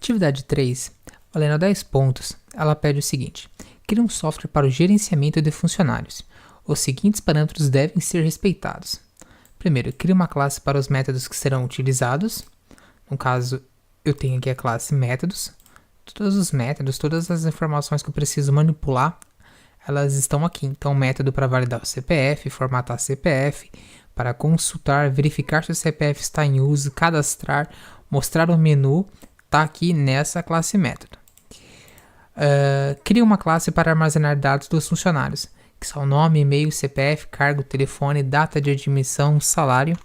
Atividade 3, valendo 10 pontos, ela pede o seguinte: crie um software para o gerenciamento de funcionários. Os seguintes parâmetros devem ser respeitados. Primeiro, crie uma classe para os métodos que serão utilizados. No caso, eu tenho aqui a classe métodos. Todos os métodos, todas as informações que eu preciso manipular, elas estão aqui. Então, método para validar o CPF, formatar CPF, para consultar, verificar se o CPF está em uso, cadastrar, mostrar o menu, está aqui nessa classe método. Crie uma classe para armazenar dados dos funcionários, que são nome, e-mail, CPF, cargo, telefone, data de admissão, salário.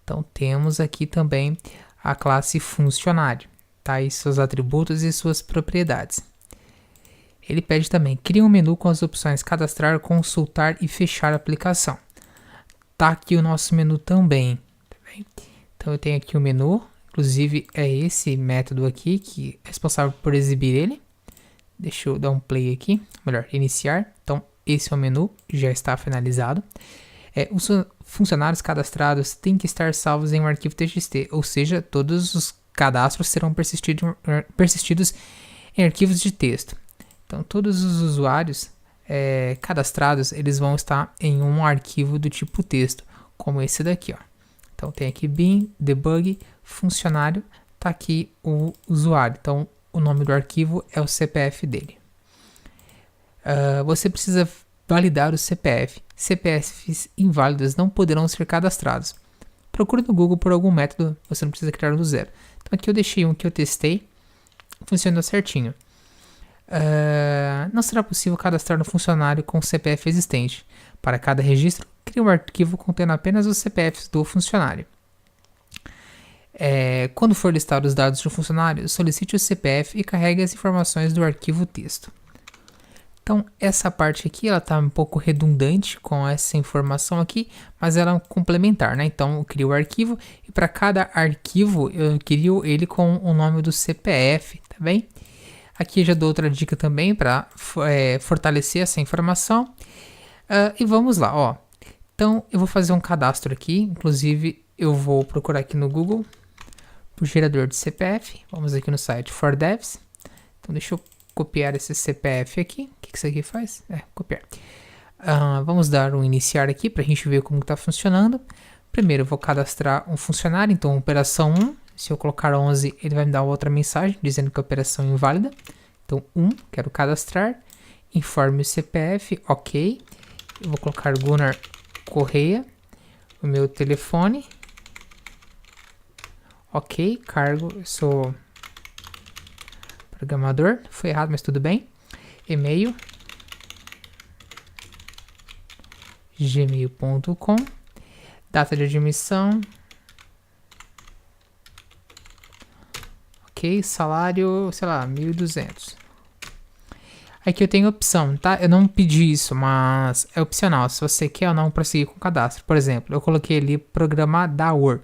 Então, temos aqui também a classe funcionário, tá? E seus atributos e suas propriedades. Ele pede também, crie um menu com as opções cadastrar, consultar e fechar a aplicação. Tá aqui o nosso menu também, tá bem? Então eu tenho aqui o menu, inclusive é esse método aqui que é responsável por exibir ele. Deixa eu dar um play aqui, melhor, iniciar. Então esse é o menu, já está finalizado. Os funcionários cadastrados têm que estar salvos em um arquivo TXT, ou seja, todos os cadastros serão persistidos em arquivos de texto. Então todos os usuários cadastrados, eles vão estar em um arquivo do tipo texto, como esse daqui, ó. Então tem aqui bin, debug, funcionário, tá aqui o usuário. Então o nome do arquivo é o CPF dele. Você precisa validar o CPF. CPFs inválidos não poderão ser cadastrados. Procure no Google por algum método, você não precisa criar do zero. Então aqui eu deixei um que eu testei, funcionou certinho. Não será possível cadastrar no funcionário com o CPF existente. Para cada registro, crie um arquivo contendo apenas os CPFs do funcionário. Quando for listar os dados do funcionário, solicite o CPF e carregue as informações do arquivo texto. Então, essa parte aqui ela está um pouco redundante com essa informação aqui, mas ela é complementar, né? Então, eu crio o arquivo e para cada arquivo eu crio ele com o nome do CPF, tá bem? Aqui eu já dou outra dica também para fortalecer essa informação. E vamos lá, ó. Então, eu vou fazer um cadastro aqui, inclusive eu vou procurar aqui no Google por gerador de CPF. Vamos aqui no site ForDevs. Então, deixa eu copiar esse CPF aqui. O que isso aqui faz? Copiar. Vamos dar um iniciar aqui para a gente ver como está funcionando. Primeiro eu vou cadastrar um funcionário, então operação 1. Se eu colocar 11, ele vai me dar outra mensagem dizendo que a operação é inválida. Então 1, quero cadastrar. Informe o CPF, ok. Eu vou colocar Gunnar Correia, o meu telefone. Ok, cargo, eu sou programador, foi errado, mas tudo bem. E-mail, gmail.com, data de admissão, ok, salário, sei lá, 1.200. Aqui eu tenho opção, tá? Eu não pedi isso, mas é opcional, se você quer ou não prosseguir com o cadastro. Por exemplo, eu coloquei ali programar da Word.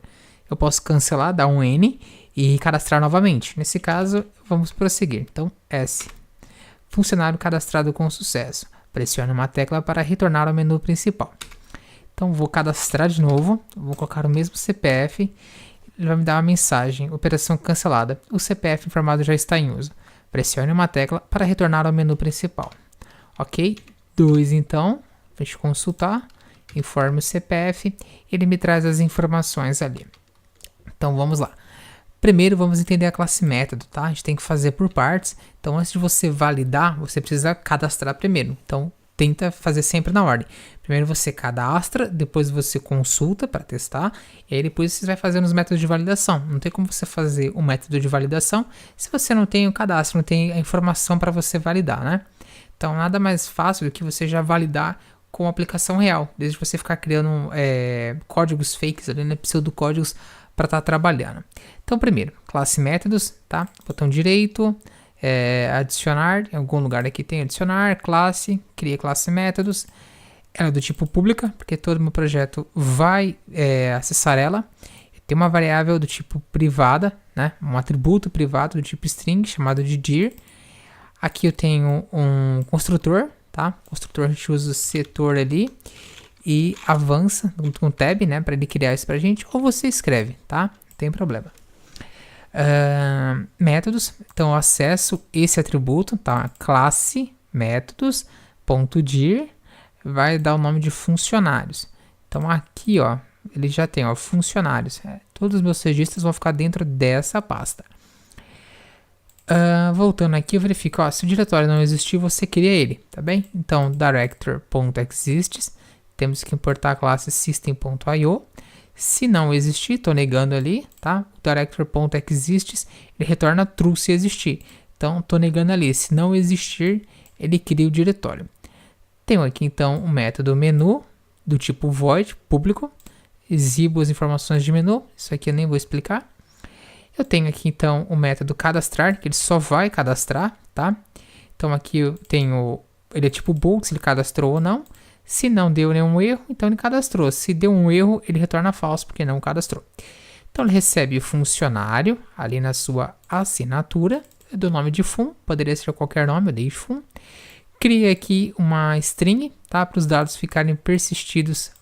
Eu posso cancelar, dar um N e cadastrar novamente. Nesse caso, vamos prosseguir. Então, S. Funcionário cadastrado com sucesso. Pressione uma tecla para retornar ao menu principal. Então, vou cadastrar de novo. Vou colocar o mesmo CPF. Ele vai me dar uma mensagem. Operação cancelada. O CPF informado já está em uso. Pressione uma tecla para retornar ao menu principal. Ok? 2, então. Deixa eu consultar. Informe o CPF. Ele me traz as informações ali. Então, vamos lá. Primeiro, vamos entender a classe método, tá? A gente tem que fazer por partes. Então, antes de você validar, você precisa cadastrar primeiro. Então, tenta fazer sempre na ordem. Primeiro você cadastra, depois você consulta para testar, e aí depois você vai fazendo os métodos de validação. Não tem como você fazer o método de validação se você não tem o cadastro, não tem a informação para você validar, né? Então, nada mais fácil do que você já validar com a aplicação real, desde você ficar criando códigos fakes ali, né? Pseudocódigos para estar trabalhando. Então, primeiro, classe métodos, tá? Botão direito, adicionar, em algum lugar aqui tem adicionar, classe, cria classe métodos. Ela é do tipo pública, porque todo meu projeto vai acessar ela. Tem uma variável do tipo privada, né? Um atributo privado do tipo string, chamado de dir. Aqui eu tenho um construtor, tá? Construtor a gente usa o setor ali. E avança com tab, né, para ele criar isso pra gente, ou você escreve, tá? Não tem problema. Métodos, então eu acesso esse atributo, tá? Classe métodos.dir vai dar o nome de funcionários. Então aqui, ó, ele já tem, ó, funcionários. Todos os meus registros vão ficar dentro dessa pasta. Voltando aqui, eu verifico, ó, se o diretório não existir, você cria ele, tá bem? Então, director.exists, temos que importar a classe system.io. Se não existir, estou negando ali, tá? O director.exists, ele retorna true se existir. Então, estou negando ali. Se não existir, ele cria o diretório. Tenho aqui, então, o método menu, do tipo void, público. Exibo as informações de menu. Isso aqui eu nem vou explicar. Eu tenho aqui, então, o método cadastrar, que ele só vai cadastrar, tá? Então, aqui eu tenho... Ele é tipo bool, se ele cadastrou ou não. Se não deu nenhum erro, então ele cadastrou. Se deu um erro, ele retorna falso, porque não cadastrou. Então, ele recebe o funcionário ali na sua assinatura. Eu dou o nome de fun, poderia ser qualquer nome, eu dei fun. Cria aqui uma string, tá? Para os dados ficarem persistidos.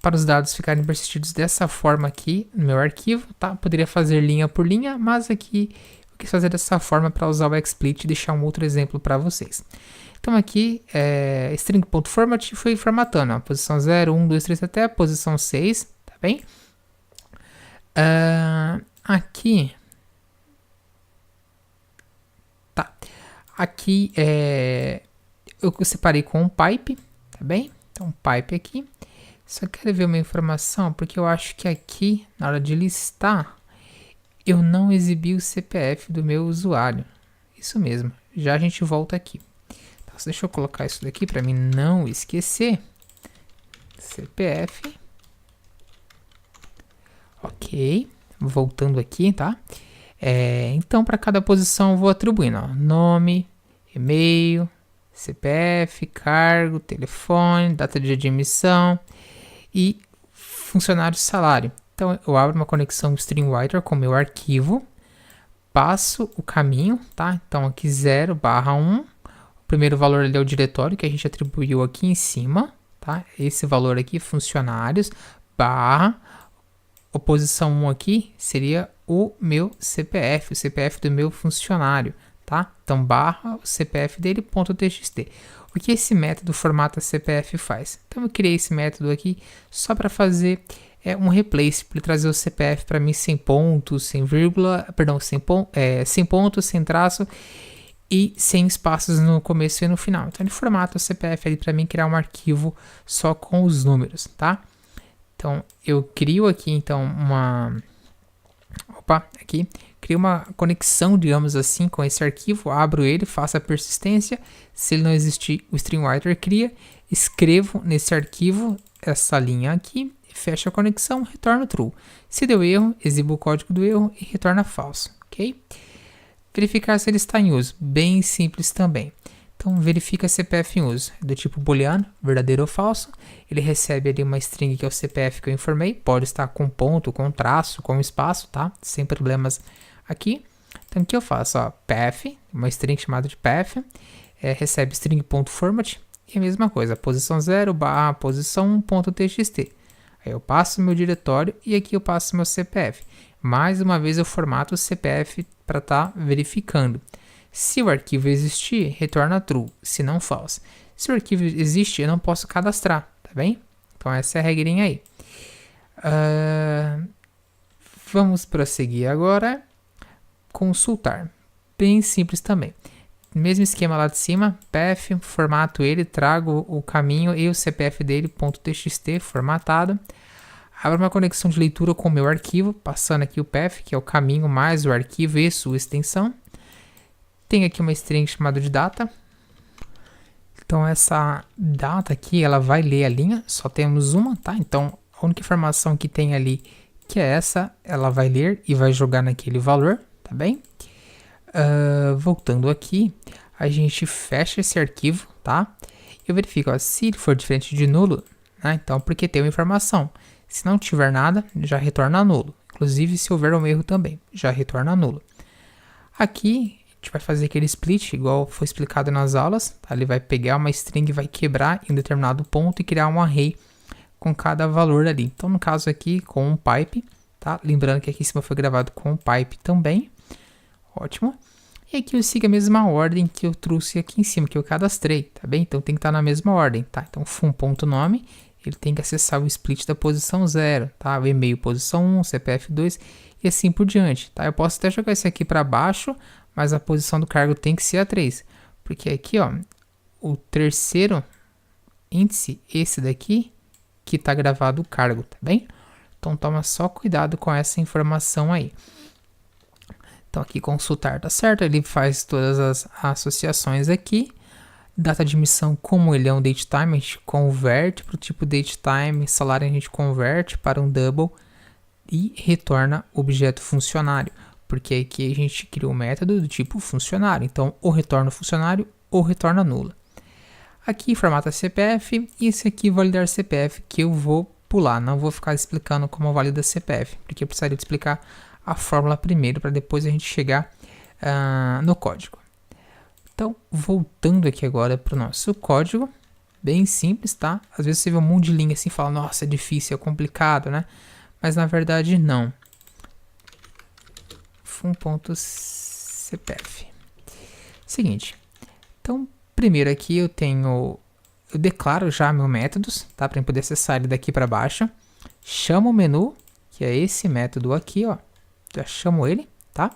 Para os dados ficarem persistidos dessa forma aqui no meu arquivo, tá? Poderia fazer linha por linha, mas aqui eu quis fazer dessa forma para usar o XSplit e deixar um outro exemplo para vocês. Então aqui, string.format foi formatando, ó, posição 0, 1, 2, 3 até a posição 6, tá bem? Aqui, tá, aqui eu separei com um pipe, tá bem? Então, pipe aqui. Só quero ver uma informação, porque eu acho que aqui, na hora de listar, eu não exibi o CPF do meu usuário. Isso mesmo, já a gente volta aqui. Então, deixa eu colocar isso daqui para mim não esquecer. CPF. Ok, voltando aqui, tá? Então, para cada posição eu vou atribuindo, ó, nome, e-mail, CPF, cargo, telefone, data de admissão e funcionário salário. Então, eu abro uma conexão StreamWriter com o meu arquivo, passo o caminho, tá? Então, aqui 0/1, o primeiro valor ali é o diretório que a gente atribuiu aqui em cima, tá? Esse valor aqui, funcionários, barra, a posição 1 aqui seria o meu CPF, o CPF do meu funcionário, tá? Então, barra o CPF dele, .txt. O que esse método formata CPF faz? Então, eu criei esse método aqui só para fazer um replace, para trazer o CPF para mim sem pontos, sem vírgula, perdão, sem pontos, sem traço e sem espaços no começo e no final. Então, ele formata o CPF ali para mim criar um arquivo só com os números, tá? Então, eu crio aqui, então, crio uma conexão, digamos assim, com esse arquivo, abro ele, faço a persistência. Se ele não existir, o StreamWriter cria, escrevo nesse arquivo essa linha aqui, fecho a conexão, retorno true. Se deu erro, exibo o código do erro e retorna falso, ok? Verificar se ele está em uso, bem simples também. Então, verifica CPF em uso, do tipo booleano, verdadeiro ou falso. Ele recebe ali uma string que é o CPF que eu informei, pode estar com ponto, com traço, com espaço, tá? Sem problemas aqui. Então, o que eu faço? Ó, path, uma string chamada de path, recebe string.format e a mesma coisa, posição 0 barra posição 1.txt. Aí eu passo meu diretório e aqui eu passo meu CPF. Mais uma vez eu formato o CPF para estar verificando. Se o arquivo existir, retorna true, se não false. Se o arquivo existe, eu não posso cadastrar, tá bem? Então essa é a regrinha aí. Vamos prosseguir agora. Consultar. Bem simples também. Mesmo esquema lá de cima, path, formato ele, trago o caminho e o CPF dele, .txt, formatado. Abro uma conexão de leitura com o meu arquivo, passando aqui o path, que é o caminho mais o arquivo e sua extensão. Tem aqui uma string chamada de data. Então essa data aqui, ela vai ler a linha, só temos uma, tá? Então a única informação que tem ali, que é essa, ela vai ler e vai jogar naquele valor, tá bem? Voltando aqui, a gente fecha esse arquivo, tá? Eu verifico, ó, se ele for diferente de nulo, né? Então porque tem uma informação. Se não tiver nada, já retorna nulo. Inclusive se houver um erro também, já retorna nulo. Aqui a gente vai fazer aquele split, igual foi explicado nas aulas, tá? Ele vai pegar uma string e vai quebrar em um determinado ponto e criar um array com cada valor ali. Então, no caso aqui, com um pipe, tá? Lembrando que aqui em cima foi gravado com o pipe também. Ótimo. E aqui eu sigo a mesma ordem que eu trouxe aqui em cima, que eu cadastrei, tá bem? Então tem que estar na mesma ordem, tá? Então fun.nome, ele tem que acessar o split da posição 0, tá? O e-mail posição 1, CPF 2 e assim por diante, tá? Eu posso até jogar esse aqui para baixo, mas a posição do cargo tem que ser a 3. Porque aqui, ó, o terceiro índice, esse daqui, que tá gravado o cargo, tá bem? Então toma só cuidado com essa informação aí. Então aqui consultar tá certo, ele faz todas as associações aqui. Data de emissão, como ele é um datetime, a gente converte para o tipo datetime, salário a gente converte para um double e retorna objeto funcionário, porque aqui a gente criou um método do tipo funcionário, então ou retorna funcionário ou retorna nula. Aqui formata CPF e esse aqui validar CPF, que eu vou pular, não vou ficar explicando como valida CPF, porque eu precisaria de explicar a fórmula primeiro para depois a gente chegar no código. Então, voltando aqui agora para o nosso código, bem simples, tá? Às vezes você vê um monte de linha assim e fala, nossa, é difícil, é complicado, né? Mas na verdade não. Fun.cpf. Seguinte, então primeiro aqui eu declaro já meus métodos, tá? Para poder acessar ele daqui para baixo. Chamo o menu, que é esse método aqui, ó. Já chamo ele, tá?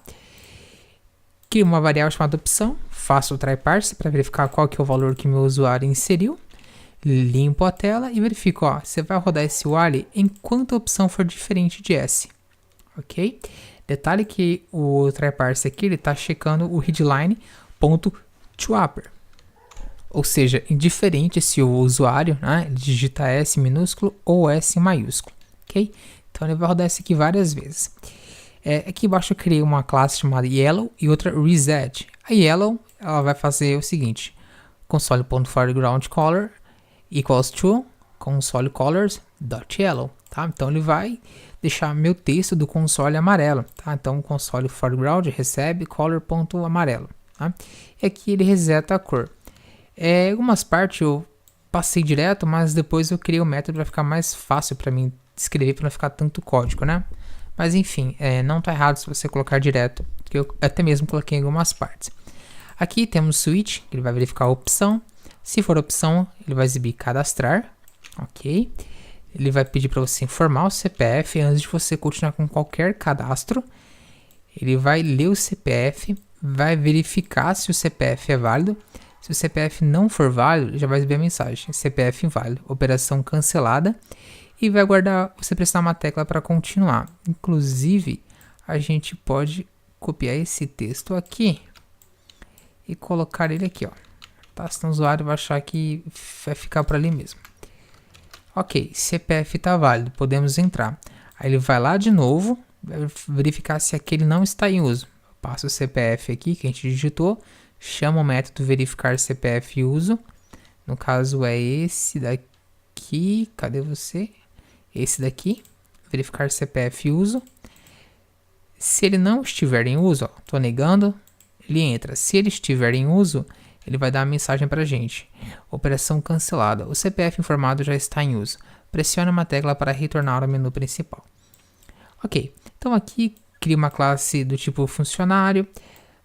Crio uma variável chamada opção, faço o try parse para verificar qual que é o valor que meu usuário inseriu. Limpo a tela e verifico, ó, você vai rodar esse while enquanto a opção for diferente de S, ok? Detalhe que o try parse aqui, ele está checando o headline.toUpper, ou seja, indiferente se o usuário, né, ele digita S minúsculo ou S maiúsculo, ok? Então ele vai rodar isso aqui várias vezes. Aqui embaixo eu criei uma classe chamada Yellow e outra Reset. A Yellow, ela vai fazer o seguinte, console.foregroundColor equals to consoleColors.yellow, tá? Então ele vai deixar meu texto do console amarelo, tá? Então o console foreground recebe color.amarelo, tá? E aqui ele reseta a cor. Algumas partes eu passei direto, mas depois eu criei um método para ficar mais fácil para mim escrever, para não ficar tanto código, né? Mas enfim, não tá errado se você colocar direto, que eu até mesmo coloquei em algumas partes. Aqui temos switch, que ele vai verificar a opção. Se for opção, ele vai exibir cadastrar, ok? Ele vai pedir para você informar o CPF antes de você continuar com qualquer cadastro. Ele vai ler o CPF, vai verificar se o CPF é válido. Se o CPF não for válido, já vai exibir a mensagem, CPF inválido, operação cancelada. E vai aguardar você pressionar uma tecla para continuar. Inclusive, a gente pode copiar esse texto aqui e colocar ele aqui, ó. Tá? Senão o usuário vai achar que vai ficar por ali mesmo. Ok, CPF está válido, podemos entrar. Aí ele vai lá de novo, vai verificar se aquele não está em uso. Passa o CPF aqui que a gente digitou, chama o método verificar CPF uso. No caso é esse daqui, cadê você? Esse daqui, verificar CPF uso. Se ele não estiver em uso, estou negando, ele entra. Se ele estiver em uso, ele vai dar a mensagem para a gente. Operação cancelada. O CPF informado já está em uso. Pressione uma tecla para retornar ao menu principal. Ok, então aqui cria uma classe do tipo funcionário.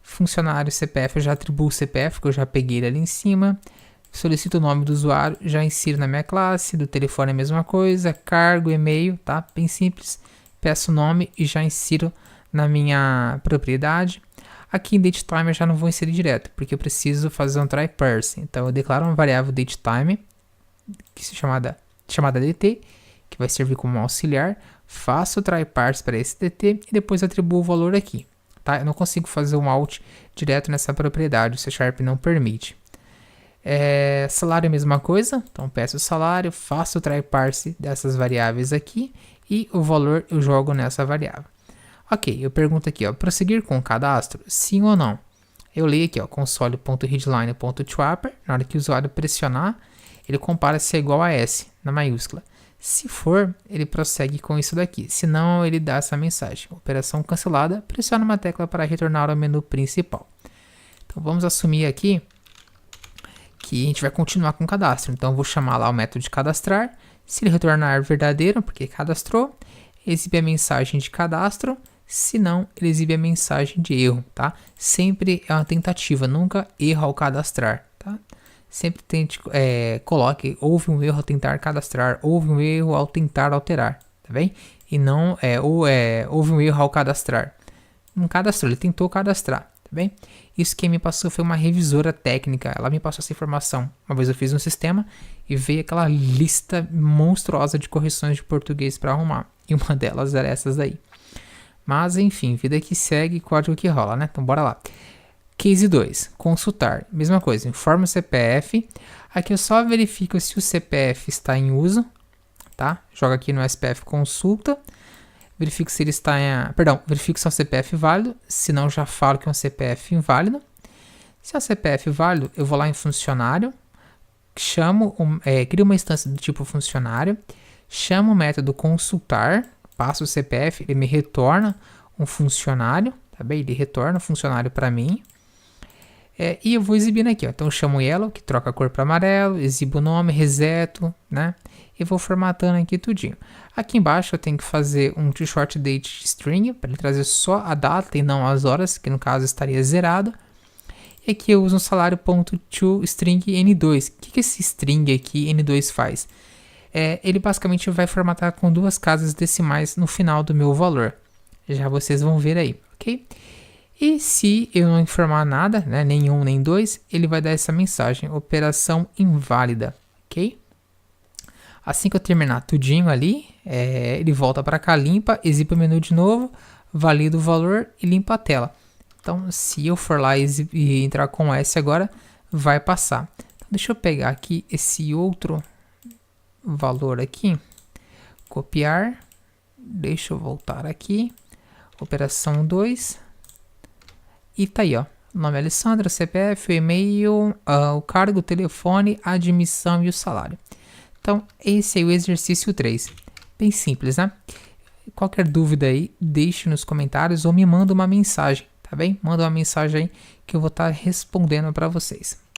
Funcionário CPF, eu já atribuo o CPF, que eu já peguei ele ali em cima. Solicito o nome do usuário, já insiro na minha classe, do telefone é a mesma coisa, cargo, e-mail, tá? Bem simples. Peço o nome e já insiro na minha propriedade. Aqui em datetime eu já não vou inserir direto, porque eu preciso fazer um try parse. Então eu declaro uma variável datetime, que se chamada dt, que vai servir como auxiliar. Faço o try parse para esse dt e depois atribuo o valor aqui, tá? Eu não consigo fazer um out direto nessa propriedade, o C# não permite. Salário é a mesma coisa, então peço o salário, faço o try parse dessas variáveis aqui e o valor eu jogo nessa variável. Ok, eu pergunto aqui, ó, prosseguir com o cadastro, sim ou não? Eu leio aqui, ó, console.headline.toUpper, na hora que o usuário pressionar, ele compara se é igual a S, na maiúscula. Se for, ele prossegue com isso daqui, se não, ele dá essa mensagem, operação cancelada, pressiona uma tecla para retornar ao menu principal. Então vamos assumir aqui que a gente vai continuar com o cadastro. Então eu vou chamar lá o método de cadastrar. Se ele retornar verdadeiro, porque cadastrou, exibe a mensagem de cadastro, se não, ele exibe a mensagem de erro, tá? Sempre é uma tentativa, nunca erro ao cadastrar, tá? Sempre tente, coloque, houve um erro ao tentar cadastrar, houve um erro ao tentar alterar, tá bem? E não, houve um erro ao cadastrar. Não cadastrou, ele tentou cadastrar, tá bem? Isso quem me passou foi uma revisora técnica, ela me passou essa informação. Uma vez eu fiz um sistema e veio aquela lista monstruosa de correções de português para arrumar. E uma delas era essas daí. Mas enfim, vida que segue, código que rola, né? Então bora lá. Case 2, consultar. Mesma coisa, informa o CPF. Aqui eu só verifico se o CPF está em uso, tá? Joga aqui no SPF consulta. Verifico se ele está em... verifico se é um CPF válido. Se não, já falo que é um CPF inválido. Se é um CPF válido, eu vou lá em funcionário. Crio uma instância do tipo funcionário. Chamo o método consultar. Passo o CPF, ele me retorna um funcionário. Tá bem? Ele retorna um funcionário para mim. E eu vou exibindo aqui, ó. Então eu chamo o yellow, que troca a cor para amarelo, exibo o nome, reseto, né? E vou formatando aqui tudinho. Aqui embaixo eu tenho que fazer um short date string, para ele trazer só a data e não as horas, que no caso estaria zerado. E aqui eu uso um salário.toString N2. O que esse string aqui, N2, faz? Ele basicamente vai formatar com 2 casas decimais no final do meu valor. Já vocês vão ver aí, ok? E se eu não informar nada, né, nem 1 nem 2, ele vai dar essa mensagem, operação inválida, ok? Assim que eu terminar tudinho ali, ele volta para cá, limpa, exibe o menu de novo, valida o valor e limpa a tela. Então, se eu for lá e entrar com S agora, vai passar. Então, deixa eu pegar aqui esse outro valor aqui, copiar, deixa eu voltar aqui, operação 2, e tá aí, ó, o nome é Alessandra, CPF, o e-mail, o cargo, o telefone, a admissão e o salário. Então, esse é o exercício 3, bem simples, né? Qualquer dúvida aí, deixe nos comentários ou me manda uma mensagem, tá bem? Manda uma mensagem aí que eu vou estar respondendo para vocês.